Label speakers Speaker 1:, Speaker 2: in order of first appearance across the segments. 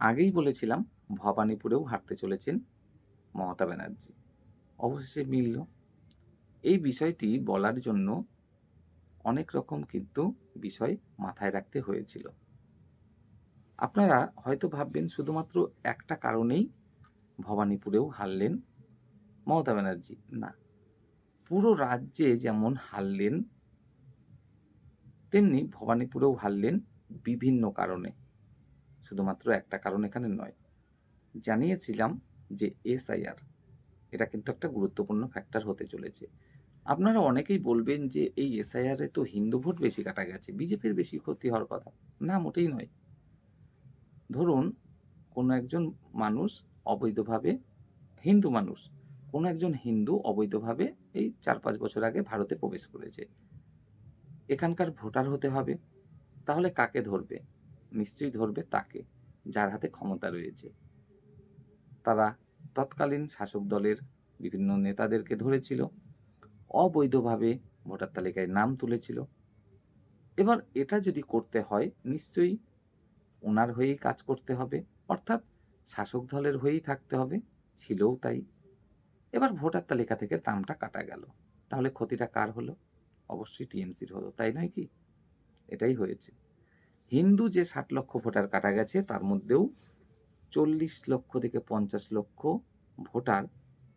Speaker 1: আগেই বলেছিলাম ভবানীপুরেও হারতে চলেছেন মমতা ব্যানার্জি। অবশেষে মিলল। এই বিষয়টি বলার জন্য অনেক রকম কিন্তু বিষয় মাথায় রাখতে হয়েছিল। আপনারা হয়তো ভাববেন শুধুমাত্র একটা কারণেই ভবানীপুরেও হারলেন মমতা ব্যানার্জি। না, পুরো রাজ্যে যেমন হারলেন, তেমনি ভবানীপুরেও হারলেন বিভিন্ন কারণে। শুধুমাত্র একটা কারণ এখানে নয়। জানিয়েছিলাম যে এসআইআর এটা কিন্তু একটা গুরুত্বপূর্ণ ফ্যাক্টর হতে চলেছে। আপনারা অনেকেই বলবেন যে এই এসআইআর এ তো হিন্দু ভোট বেশি কাটা গেছে। বিজেপির বেশি ক্ষতি হওয়ার কথা। না, মোটেই নয়। ধরুন কোনো একজন মানুষ অবৈধভাবে হিন্দু মানুষ, কোনো একজন হিন্দু অবৈধভাবে এই ৪-৫ বছর আগে ভারতে প্রবেশ করেছে। এখানকার ভোটার হতে হবে। তাহলে কাকে ধরবে? নিশ্চয়ই ধরবে তাকে, যার হাতে ক্ষমতা রয়েছে। তারা তৎকালীন শাসক দলের বিভিন্ন নেতাদেরকে ধরেছিল, অবৈধভাবে ভোটার তালিকায় নাম তুলেছিল। এবার এটা যদি করতে হয় নিশ্চয়ই ওনার হয়েই কাজ করতে হবে, অর্থাৎ শাসক দলের হয়েই থাকতে হবে, ছিলও তাই। এবার ভোটার তালিকা থেকে নামটা কাটা গেল। তাহলে ক্ষতিটা কার হলো? অবশ্যই টিএমসির হলো, তাই নয় কি? এটাই হয়েছে। হিন্দু যে ৬০ লক্ষ ভোটার কাটা গেছে তার মধ্যেও ৪০ লক্ষ থেকে ৫০ লক্ষ ভোটার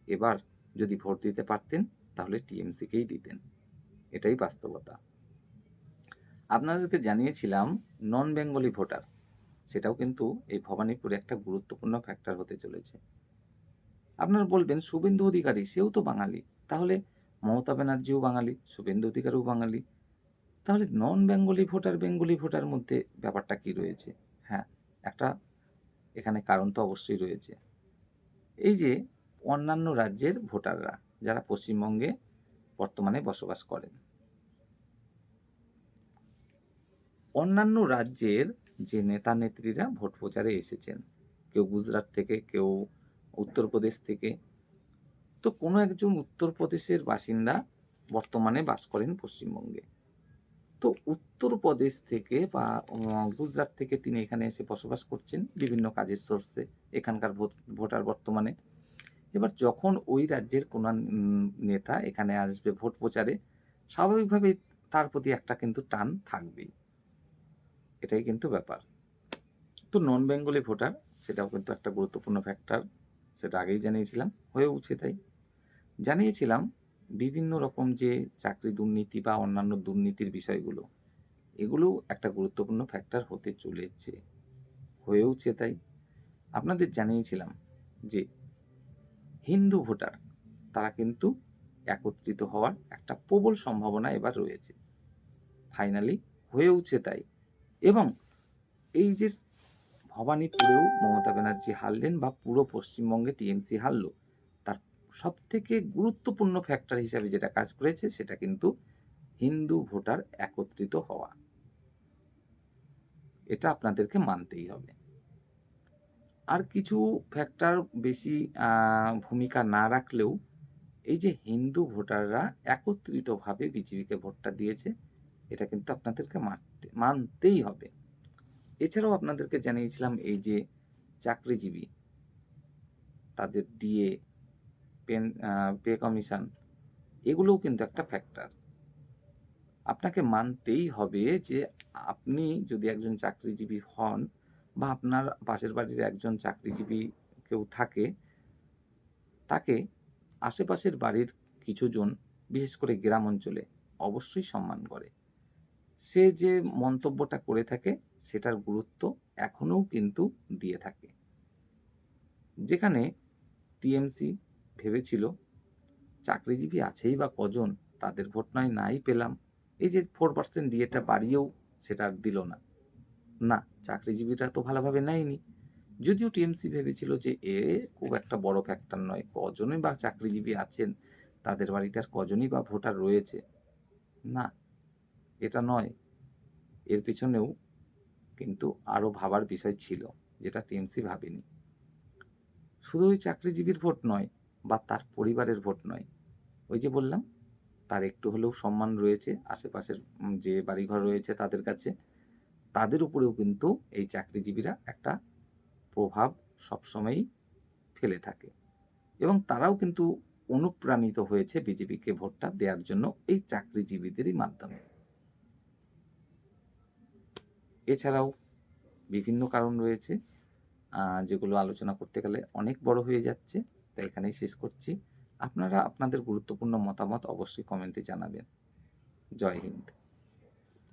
Speaker 1: এবার যদি ভোট দিতে পারতেন তাহলে টিএমসিকেই দিতেন। এটাই বাস্তবতা। আপনাদেরকে জানিয়েছিলাম নন বেঙ্গলি ভোটার, সেটাও কিন্তু এই ভবানীপুরে একটা গুরুত্বপূর্ণ ফ্যাক্টর হতে চলেছে। আপনারা বলবেন শুভেন্দু অধিকারী সেও তো বাঙালি। তাহলে মমতা ব্যানার্জিও বাঙালি, শুভেন্দু অধিকারীও বাঙালি। তাহলে নন বেঙ্গলি ভোটার মধ্যে ব্যাপারটা কি রয়েছে? হ্যাঁ, একটা এখানে কারণ তো অবশ্যই রয়েছে। এই যে অন্যান্য রাজ্যের ভোটাররা যারা পশ্চিমবঙ্গে বর্তমানে বসবাস করেন। অন্যান্য রাজ্যের যে নেতা-নেত্রীরা ভোট প্রচারে এসেছেন, কেউ গুজরাট থেকে, কেউ উত্তরপ্রদেশ থেকে। তো কোনো একজন উত্তরপ্রদেশের বাসিন্দা বর্তমানে বাস করেন পশ্চিমবঙ্গে। তো উত্তরপ্রদেশ থেকে বা গুজরাট থেকে তিনি এখানে এসে বসবাস করছেন বিভিন্ন কাজের সোর্সে, এখানকার ভোটার বর্তমানে। এবার যখন ওই রাজ্যের কোনো নেতা এখানে আসবে ভোট প্রচারে, স্বাভাবিকভাবেই তার প্রতি একটা কিন্তু টান থাকবেই। এটাই কিন্তু ব্যাপার। তো নন বেঙ্গলি ভোটার সেটাও কিন্তু একটা গুরুত্বপূর্ণ ফ্যাক্টর। সেটা আগেই জানিয়েছিলাম, হয়েওছে তাই। জানিয়েছিলাম বিভিন্ন রকম যে চাকরি দুর্নীতি বা অন্যান্য দুর্নীতির বিষয়গুলো, এগুলোও একটা গুরুত্বপূর্ণ ফ্যাক্টর হতে চলেছে, হয়েওছে তাই। আপনাদের জানিয়েছিলাম যে হিন্দু ভোটার তারা কিন্তু একত্রিত হওয়ার একটা প্রবল সম্ভাবনা এবার রয়েছে। ফাইনালি হয়েওছে তাই। এবং এই যে ভবানীপুরেও মমতা ব্যানার্জি হারলেন বা পুরো পশ্চিমবঙ্গে টিএমসি হারল, তার সবথেকে গুরুত্বপূর্ণ ফ্যাক্টর হিসাবে যেটা কাজ করেছে সেটা কিন্তু হিন্দু ভোটার একত্রিত হওয়া। এটা আপনাদেরকে মানতেই হবে। আর কিছু ফ্যাক্টর বেশি ভূমিকা না রাখলেও এই যে হিন্দু ভোটাররা একত্রিতভাবে বিজেপিকে ভোটটা দিয়েছে, এটা কিন্তু আপনাদেরকে মানতেই হবে। এছাড়াও আপনাদেরকে জানিয়েছিলাম এই যে চাকরিজীবী, তাদের ডিএ, পেন পে কমিশন, এগুলোও কিন্তু একটা ফ্যাক্টর। আপনাকে মানতেই হবে যে আপনি যদি একজন চাকরিজীবী হন বা আপনার পাশের বাড়ির একজন চাকরিজীবী কেউ থাকে, তাকে আশেপাশের বাড়ির কিছুজন, বিশেষ করে গ্রাম অঞ্চলে অবশ্যই সম্মান করে। সে যে মন্তব্যটা করে থাকে সেটার গুরুত্ব এখনও কিন্তু দিয়ে থাকে। যেখানে টিএমসি ভেবেছিল চাকরিজীবী আছেই বা কজন, তাদের ভোট নয় নাই পেলাম। এই যে 4% ডিএটা বাড়িয়েও সেটা আর দিল না। না, চাকরিজীবীরা তো ভালোভাবে নেয়নি। যদিও টিএমসি ভেবেছিল যে খুব একটা বড় ফ্যাক্টর নয়। কজনই বা চাকরিজীবী আছেন, তাদের বাড়িতে আর কজনই বা ভোটার রয়েছে। না, এটা নয়। এর পেছনেও কিন্তু আরও ভাবার বিষয় ছিল, যেটা টিএমসি ভাবেনি। শুধু ওই চাকরিজীবীর ভোট নয় বা তার পরিবারের ভোট নয়। ওই যে বললাম, তার একটু হলেও সম্মান রয়েছে আশেপাশের যে বাড়িঘর রয়েছে তাদের কাছে। তাদের উপরেও কিন্তু এই চাকরিজীবীরা একটা প্রভাব সবসময়ই ফেলে থাকে এবং তারাও কিন্তু অনুপ্রাণিত হয়েছে বিজেপিকে ভোটটা দেওয়ার জন্য এই চাকরিজীবীদেরই মাধ্যমে। এছাড়াও বিভিন্ন কারণ রয়েছে যেগুলো আলোচনা করতে গেলে অনেক বড় হয়ে যাচ্ছে। তাই এখানেই শেষ করছি। আপনারা আপনাদের গুরুত্বপূর্ণ মতামত অবশ্যই কমেন্টে জানাবেন। জয় হিন্দ।